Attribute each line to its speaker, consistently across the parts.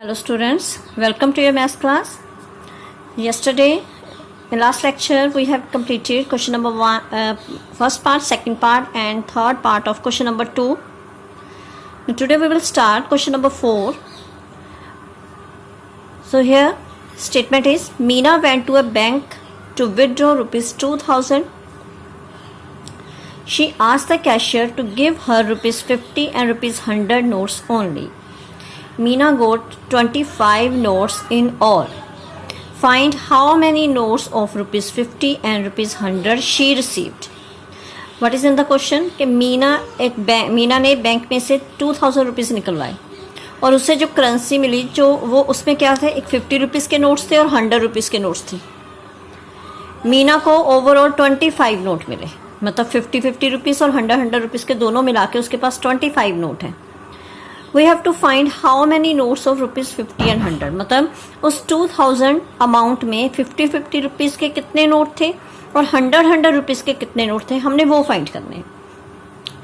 Speaker 1: Hello students, welcome to your math class. Yesterday in last lecture we have completed question number 1, first part, second part and third part of question number 2. Now today we will start question number 4. So here statement is Meena went to a bank to withdraw rupees 2000. She asked the cashier to give her rupees 50 and rupees 100 notes only. Meena got 25 notes in all. Find how many notes of rupees 50 and rupees 100 she received. What is in the question कि मीना ने bank में से 2000 rupees निकलवाए और उससे जो currency मिली जो वो उसमें क्या थे, एक 50 रुपीज़ के नोट्स थे और 100 रुपीज़ के नोट्स थे. मीना को ओवरऑल 25 नोट मिले, मतलब 50 रुपीज़ और 100 रुपीज़ के दोनों मिला के उसके पास 25 नोट हैं. We have to find how many notes of rupees 50 and 100. मतलब उस 2000 अमाउंट में 50 रुपीज़ के कितने नोट थे और 100 रुपीज़ के कितने नोट थे, हमने वो फाइंड करने हैं.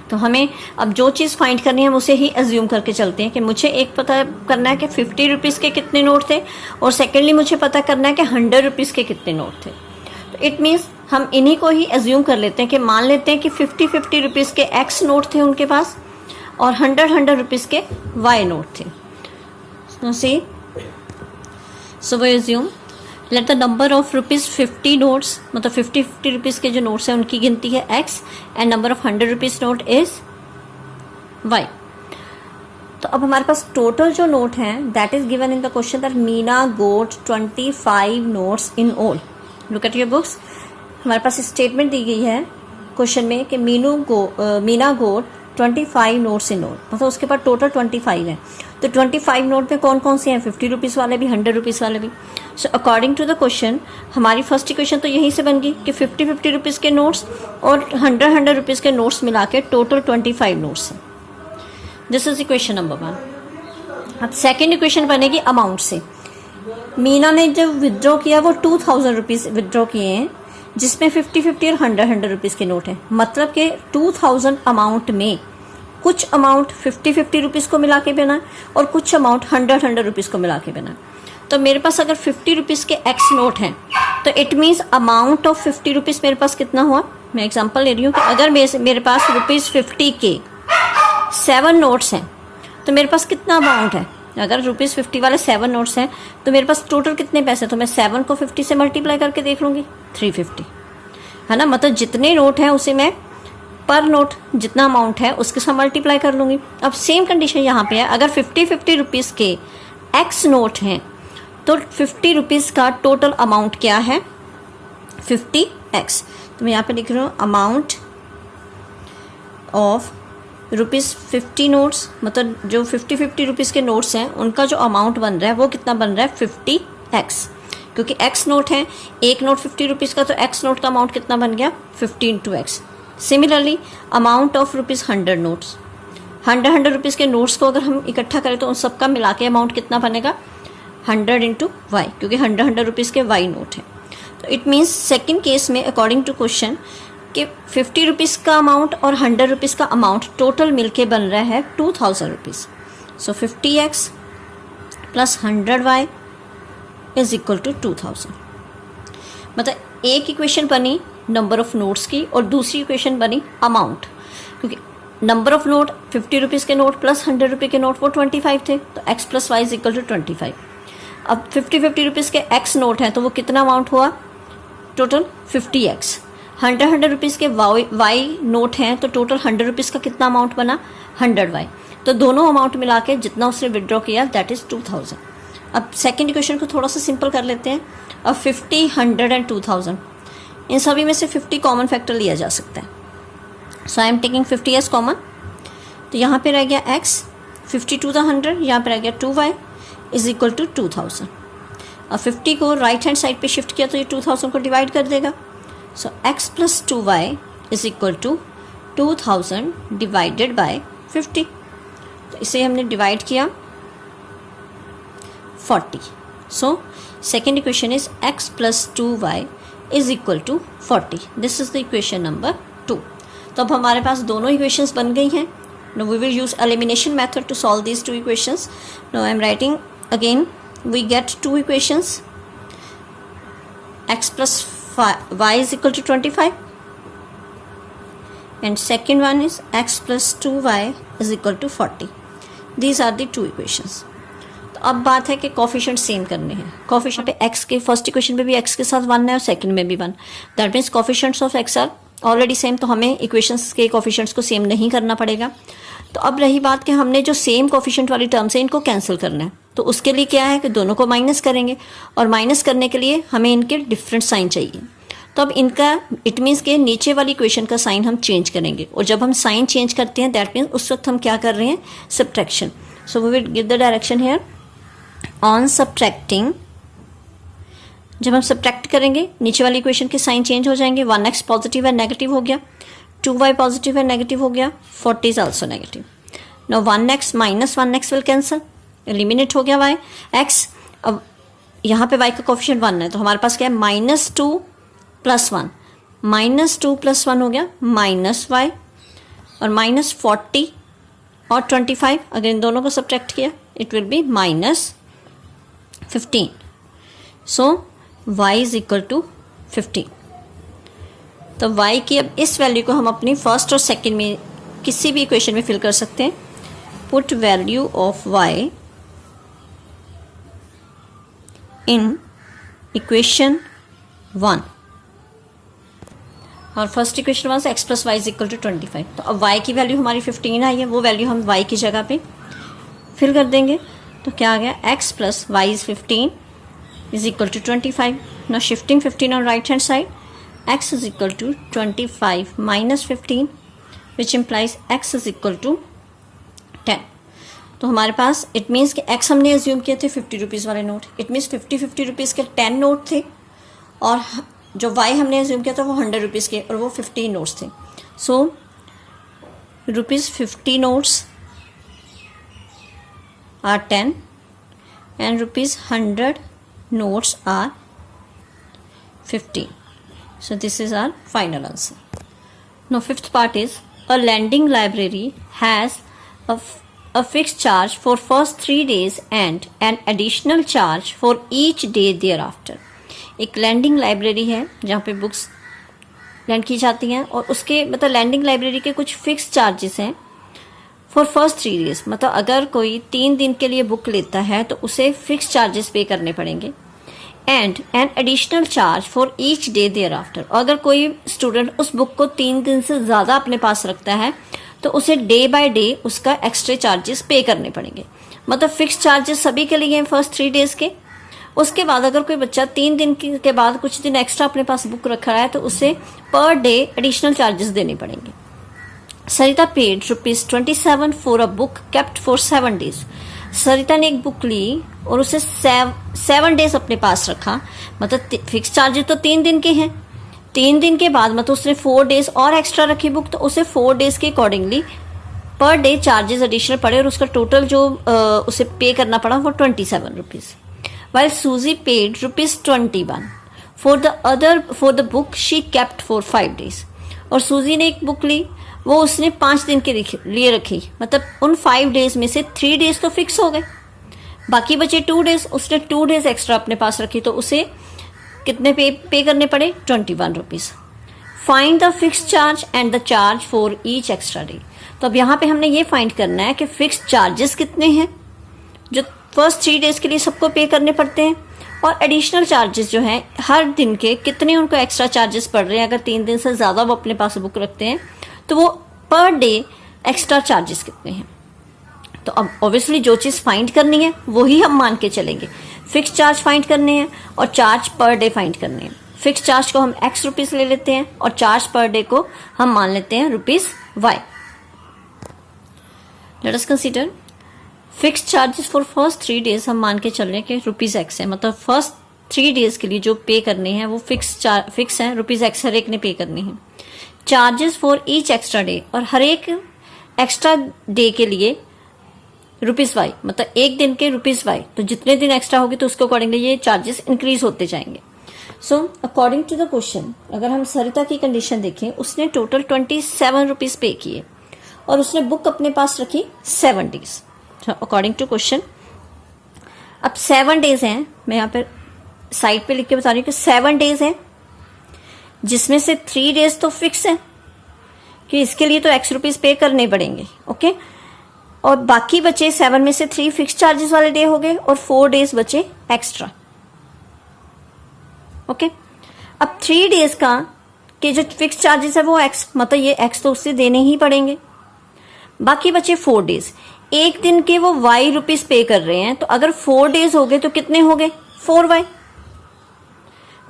Speaker 1: तो हमें अब जो चीज़ फाइंड करनी है हम उसे ही एज्यूम करके चलते हैं कि मुझे एक पता करना है कि 50 रुपीज़ के कितने नोट थे और सेकेंडली मुझे पता करना है कि 100 रुपीज़ के कितने नोट थे. तो इट मीन्स हम इन्हीं को ही एज्यूम कर लेते हैं कि मान लेते हैं कि 50 रुपीज़ के एक्स नोट थे उनके पास और 100 रुपीज़ के वाई नोट थे. So we assume let the number of rupees 50 notes, मतलब 50 रुपीज़ के जो नोट्स हैं उनकी गिनती है x and number of 100 rupees note is y. तो अब हमारे पास टोटल जो नोट हैं that is given in the question that Meena got 25 notes in all. Look at your books. हमारे पास स्टेटमेंट दी गई है क्वेश्चन में कि Meena got 25 notes in all, मतलब उसके पास टोटल 25 है. तो 25 नोट में कौन कौन से हैं, 50 रुपीज़ वाले भी 100 रुपीज़ वाले भी. So according to the question हमारी फर्स्ट इक्वेशन तो यहीं से बन गई कि 50 रुपीज़ के नोट्स और 100 रुपीज़ के नोट्स मिला के टोटल 25 नोट्स हैं. This is equation number 1. अब सेकेंड इक्वेशन बनेगी अमाउंट से. मीना ने जब विदड्रॉ किया वो 2000 रुपीज़ विदड्रॉ किए हैं जिसमें 50 और 100 रुपीज़ के नोट हैं. मतलब कि 2000 अमाउंट में कुछ अमाउंट 50 रुपीज़ को मिला के बना और कुछ अमाउंट 100 रुपीज़ को मिला के बना. तो मेरे पास अगर 50 रुपीज़ के एक्स नोट हैं तो it means amount of 50 rupees मेरे पास कितना हुआ. मैं एग्जांपल ले रही हूँ कि अगर मेरे पास रुपीज़ 50 के 7 नोट्स हैं तो मेरे पास कितना अमाउंट है. अगर रुपीज़ 50 वाले 7 नोट्स हैं तो मेरे पास टोटल कितने पैसे, तो मैं 7 को 50 से मल्टीप्लाई करके देख लूँगी 350 है ना. मतलब जितने नोट हैं उसे मैं पर नोट जितना अमाउंट है उसके साथ मल्टीप्लाई कर लूँगी. अब सेम कंडीशन यहाँ पे है. अगर 50 रुपीज़ के एक्स नोट हैं तो 50 रुपीज़ का टोटल अमाउंट क्या है, 50x. तो मैं यहाँ पे लिख रही हूँ अमाउंट ऑफ रुपीज़ 50 नोट्स, मतलब जो 50 रुपीज़ के नोट्स हैं उनका जो अमाउंट बन रहा है वो कितना बन रहा है 50x. क्योंकि x नोट है, एक नोट 50 रुपीज़ का, तो x नोट का अमाउंट कितना बन गया 15 into x. Similarly amount of rupees 100 notes, 100 rupees के नोट्स को अगर हम इकट्ठा करें तो उन सबका मिला के अमाउंट कितना बनेगा 100 into y, क्योंकि 100 रुपीज़ के y नोट हैं. तो इट मीन्स सेकेंड केस में अकॉर्डिंग टू क्वेश्चन कि 50 रुपीज़ का अमाउंट और 100 रुपीज़ का अमाउंट टोटल मिलके बन रहा है 2000 rupees. So 50x plus 100y is equal to 2000. मतलब एक इक्वेशन बनी नंबर ऑफ नोट्स की और दूसरी इक्वेशन बनी अमाउंट, क्योंकि नंबर ऑफ नोट 50 रुपीज़ के नोट प्लस 100 रुपये के नोट वो 25 थे, तो x plus Y is equal to 25. अब 50 रुपीज़ के x नोट हैं तो वो कितना अमाउंट हुआ टोटल 50x. 100 रुपीज़ के वाई नोट हैं तो टोटल 100 रुपीज़ का कितना अमाउंट बना 100y. तो दोनों अमाउंट मिला के जितना उसने विड्रॉ किया दैट इज़ 2000. अब सेकेंड इक्वेशन को थोड़ा सा सिंपल कर लेते हैं. अब 50, 100 एंड 2000 इन सभी में से 50 कॉमन फैक्टर लिया जा सकता है. So I am taking 50 as common. तो यहाँ पे रह गया x, 50 टू द 100, यहाँ पे रह गया 2y इज इक्वल टू 2000. अब 50 को राइट हैंड साइड पे शिफ्ट किया तो ये 2000 को डिवाइड कर देगा. So x plus 2y is equal to 2000 divided by 50. तो इसे हमने डिवाइड किया 40. So second equation is x plus 2y is equal to 40. This is the equation number 2. तो अब हमारे पास दोनों इक्वेशंस बन गई हैं. Now we will use elimination method to solve these two equations. Now I am writing again we get two equations, x plus y is equal to 25 and second one is x plus 2y is equal to 40. These are the two equations. तो अब बात है कि coefficient same करने हैं. Coefficient पे x के first equation पे भी x के साथ 1 है और सेकंड में भी 1. That means coefficients of x are already same. तो हमें इक्वेशंस के कोफिशिएंट्स को सेम नहीं करना पड़ेगा. तो अब रही बात कि हमने जो सेम कोफिशिएंट वाली टर्म्स है इनको कैंसिल करना है. तो उसके लिए क्या है कि दोनों को माइनस करेंगे और माइनस करने के लिए हमें इनके डिफरेंट साइन चाहिए. तो अब इनका इट मीन्स के नीचे वाली इक्वेशन का साइन हम चेंज करेंगे और जब हम साइन चेंज करते हैं दैट मीन्स उस वक्त हम क्या कर रहे हैं, subtraction. So we will give the direction here on subtracting. जब हम सब्ट्रैक्ट करेंगे नीचे वाली इक्वेशन के साइन चेंज हो जाएंगे. 1x पॉजिटिव है नेगेटिव हो गया, 2y पॉजिटिव है नेगेटिव हो गया, 40 is also negative. No 1x minus 1x will cancel, eliminate हो गया y x. अब यहाँ पे y का कोफिशिएंट 1 है तो हमारे पास क्या है, -2 + 1. -2 + 1 हो गया -y और -40 और 25. अगर इन दोनों को सब्ट्रैक्ट किया it will be -15. So y is equal to 15. तो y की अब इस वैल्यू को हम अपनी फर्स्ट और सेकंड में किसी भी इक्वेशन में फिल कर सकते हैं. Put value of y in equation 1 और first equation was x + y = 25. तो अब y की वैल्यू हमारी 15 आई है, वो वैल्यू हम y की जगह पे फिल कर देंगे. तो क्या आ गया, x + y is 15 is equal to 25. Now shifting 15 on right hand side, x is equal to 25 minus 15 which implies x is equal to 10. तो हमारे पास इट मीन्स कि x हमने एज्यूम किए थे 50 रुपीज़ वाले नोट. इट मीन्स 50 रुपीज़ के 10 note थे और जो y हमने एज्यूम किया था वो 100 रुपीज़ के और वो 15 नोट्स थे. सो ₹50 notes are 10 and ₹100 notes are 15. So this is our final answer. Now fifth part is a lending library has a fixed charge for first 3 days and an additional charge for each day thereafter. एक landing library है जहाँ पे books land की जाती हैं और उसके मतलब लैंडिंग लाइब्रेरी के कुछ फिक्स चार्जेस हैं फॉर फर्स्ट 3 डेज. मतलब अगर कोई 3 दिन के लिए बुक लेता है तो उसे फिक्स चार्जेस पे करने पड़ेंगे. And an additional charge for each day thereafter. अगर कोई स्टूडेंट उस बुक को 3 दिन से ज़्यादा अपने पास रखता है तो उसे डे बाय डे उसका एक्स्ट्रा चार्जेस पे करने पड़ेंगे. मतलब फिक्स चार्जेस सभी के लिए हैं फर्स्ट 3 डेज के. उसके बाद अगर कोई बच्चा 3 दिन के बाद कुछ दिन एक्स्ट्रा अपने पास बुक रखा है तो उसे पर डे एडिशनल चार्जेस देने पड़ेंगे. Sarita paid ₹27 for a book kept for 7 days. Sarita ने एक बुक ली और उसे 7 डेज अपने पास रखा. मतलब फिक्स चार्जेस तो 3 दिन के हैं. 3 दिन के बाद मतलब उसने 4 डेज और एक्स्ट्रा रखी बुक तो उसे 4 डेज के accordingly per day charges additional पड़े और उसका टोटल जो उसे पे करना पड़ा वो 27 rupees. while Susie paid ₹21 for the book she kept for 5 days. और सूजी ने एक बुक ली वो उसने 5 दिन के लिए रखी. मतलब उन 5 डेज में से 3 डेज तो फिक्स हो गए, बाकी बचे 2 डेज. उसने 2 डेज एक्स्ट्रा अपने पास रखी तो उसे कितने पे करने पड़े, 21 rupees. Find the fix charge and the charge for each extra day. तो अब यहाँ पे हमने ये फाइंड करना है कि फिक्स चार्जेस कितने हैं जो फर्स्ट 3 डेज के लिए सबको पे करने पड़ते हैं और एडिशनल चार्जेस जो हैं हर दिन के कितने उनको एक्स्ट्रा चार्जेस पड़ रहे हैं. अगर 3 दिन से ज़्यादा वो अपने पास बुक रखते हैं तो वो पर डे एक्स्ट्रा चार्जेस कितने हैं. तो अब ऑब्वियसली जो चीज़ फाइंड करनी है वही हम मान के चलेंगे. फिक्स चार्ज फाइंड करने हैं और चार्ज पर डे फाइंड करने हैं. फिक्स चार्ज को हम x रुपीज़ ले लेते हैं और चार्ज पर डे को हम मान लेते हैं ₹y. Let us consider fix charges for first 3 days हम मान के चल रहे हैं कि ₹x है. मतलब फर्स्ट 3 डेज के लिए जो पे करने हैं वो फिक्स हैं ₹x हर एक ने पे करने हैं. Charges for each extra day और हर एक एक्स्ट्रा डे के लिए ₹y. मतलब एक दिन के ₹y. तो जितने दिन एक्स्ट्रा होगी तो उसके अकॉर्डिंगली ये चार्जेस इंक्रीज होते जाएंगे. So according to the question अगर हम सरिता की कंडीशन देखें उसने टोटल 27 रुपीज़ पे किए और उसने बुक अपने पास रखी 7 डेज. अकॉर्डिंग टू क्वेश्चन अब 7 डेज हैं, मैं यहाँ पे साइड पे लिख के बता रही हूँ कि 7 डेज हैं, जिसमें से 3 डेज तो फिक्स है कि इसके लिए तो एक्स रुपीज़ पे करने पड़ेंगे, ओके। और बाकी बचे 7 में से 3 फिक्स चार्जेस वाले डे हो गए और 4 डेज बचे एक्स्ट्रा, ओके। अब 3 डेज का के जो फिक्स चार्जेस है वो एक्स, मतलब ये एक्स तो उससे देने ही पड़ेंगे। बाकी बचे 4 डेज, एक दिन के वो वाई रुपीज़ पे कर रहे हैं, तो अगर 4 डेज हो गए तो कितने हो गए, 4y।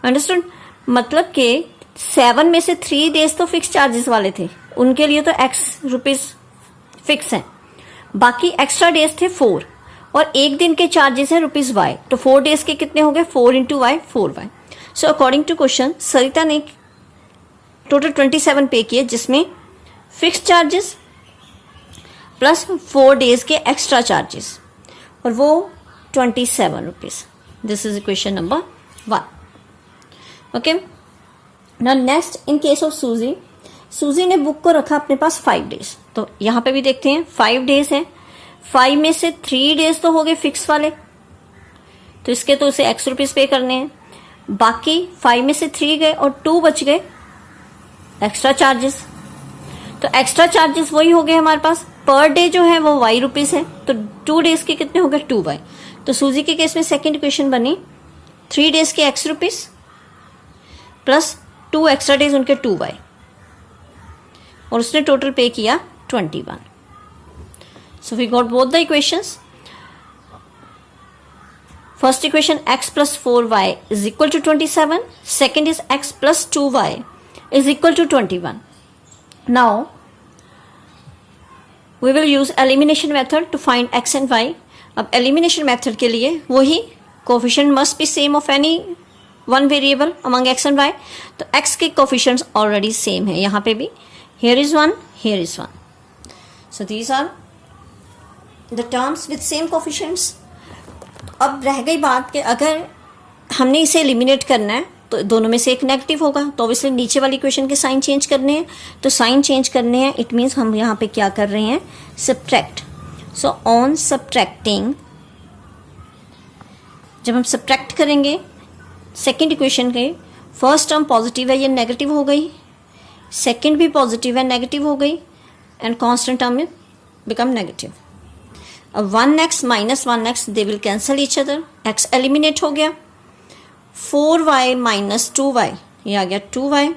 Speaker 1: अंडरस्टूड? मतलब कि 7 में से 3 डेज तो फिक्स चार्जेस वाले थे, उनके लिए तो एक्स रुपीज़ फिक्स हैं, बाकी एक्स्ट्रा डेज थे 4, और एक दिन के चार्जेस हैं ₹y, तो 4 डेज के कितने हो गए, 4 × y 4y। So according to question Sarita ने टोटल 27 पे किए, जिसमें फिक्स चार्जेस प्लस 4 डेज के एक्स्ट्रा चार्जेस, और वो 27 rupees. This is question number 1, okay. Now next, in case of Suji, Suji ने बुक को रखा अपने पास 5 डेज, तो यहाँ पे भी देखते हैं 5 डेज हैं, 5 में से 3 डेज तो हो गए फिक्स वाले, तो इसके तो उसे एक्स रुपीज़ पे करने हैं, बाकी 5 में से 3 गए और 2 बच गए एक्स्ट्रा चार्जेस, तो एक्स्ट्रा चार्जेस वही हो गए हमारे पास, पर डे जो है वो वाई रुपीज़ है, तो 2 डेज के कितने हो गए 2y। तो सूजी के केस में सेकंड इक्वेशन बनी 3 डेज के एक्स रुपीज़ प्लस 2 एक्स्ट्रा डेज उनके 2y, और उसने टोटल पे किया 21। So we got both the equations. First equation x plus 4y is equal to 27. Second is x plus 2y is equal to 21. Now we will use elimination method to find x and y. अब elimination method के लिए वही coefficient must be same of any one variable among x and y. तो x के coefficients already same है यहाँ पे भी, here is 1, here is 1. So these are the terms with same coefficients. अब रह गई बात कि अगर हमने इसे एलिमिनेट करना है तो दोनों में से एक नेगेटिव होगा, तो ऑब्वियसली नीचे वाली इक्वेशन के साइन चेंज करने हैं, तो साइन चेंज करने हैं, इट मीन्स हम यहाँ पे क्या कर रहे हैं, सब्ट्रैक्ट। सो ऑन सब्ट्रैक्टिंग, जब हम सब्ट्रैक्ट करेंगे सेकेंड इक्वेशन के, फर्स्ट टर्म पॉजिटिव है, ये नेगेटिव हो गई, सेकेंड भी पॉजिटिव है, नेगेटिव हो गई, एंड कॉन्स्टेंट टर्म में बिकम नेगेटिव। अब 1x minus 1x they will cancel each other, x eliminate हो गया, 4y माइनस 2y, ये आ गया 2y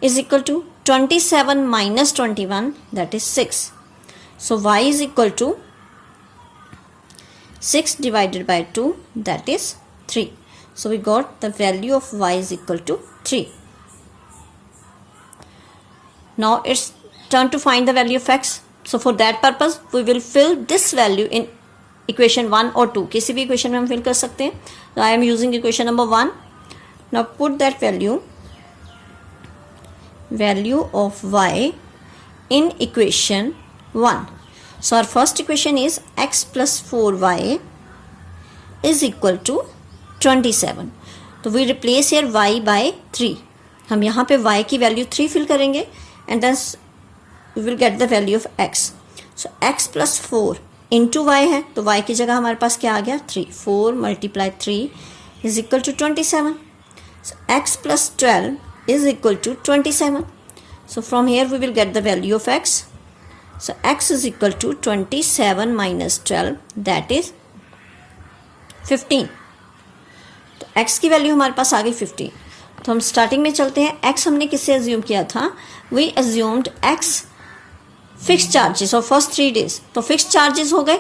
Speaker 1: is equal to 27 minus 21 that is 6. So y is equal to 6 divided by 2 that is 3. So we got the value of y is equal to 3. Now it's turn to find the value of x. So for that purpose we will fill this value in equation 1 or 2. किसी भी equation में हम fill कर सकते हैं. So I am using equation number 1. Now put that value of y in equation 1. So our first equation is x plus 4y is equal to 27. तो we replace here y by 3. हम यहाँ पे y की value 3 fill करेंगे and then we will get the value of x. So x plus 4 into y है, तो y की जगह हमारे पास क्या आ गया 3. 4 multiply 3 is equal to 27. So x plus 12 is equal to 27. So from here we will get the value of x. So x is equal to 27 minus 12 that is 15. तो x की value हमारे पास आ गई 15. तो हम स्टार्टिंग में चलते हैं. x हमने किससे एज्यूम किया था, we assumed x fix charges और फर्स्ट 3 डेज, तो फिक्स चार्जेस हो गए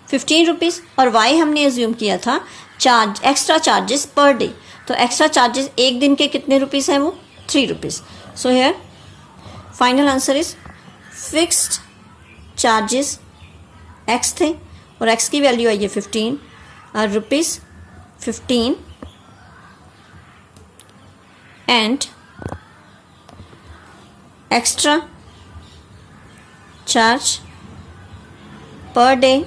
Speaker 1: 15 रुपीज़, और y हमने एज्यूम किया था charge extra charges per day, तो एक्स्ट्रा चार्जेस एक दिन के कितने रुपीज़ हैं, वो 3 rupees. So here final answer is fixed charges x थे और x की वैल्यू आई है 15 और rupees 15 and extra charge per day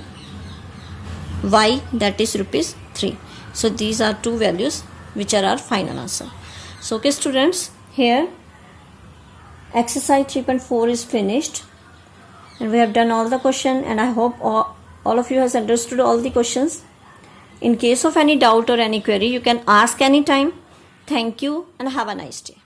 Speaker 1: y that is rupees 3. So these are two values which are our final answer. So okay students, here exercise 3.4 is finished and we have done all the question and I hope all of you has understood all the questions. In case of any doubt or any query, you can ask anytime. Thank you and have a nice day.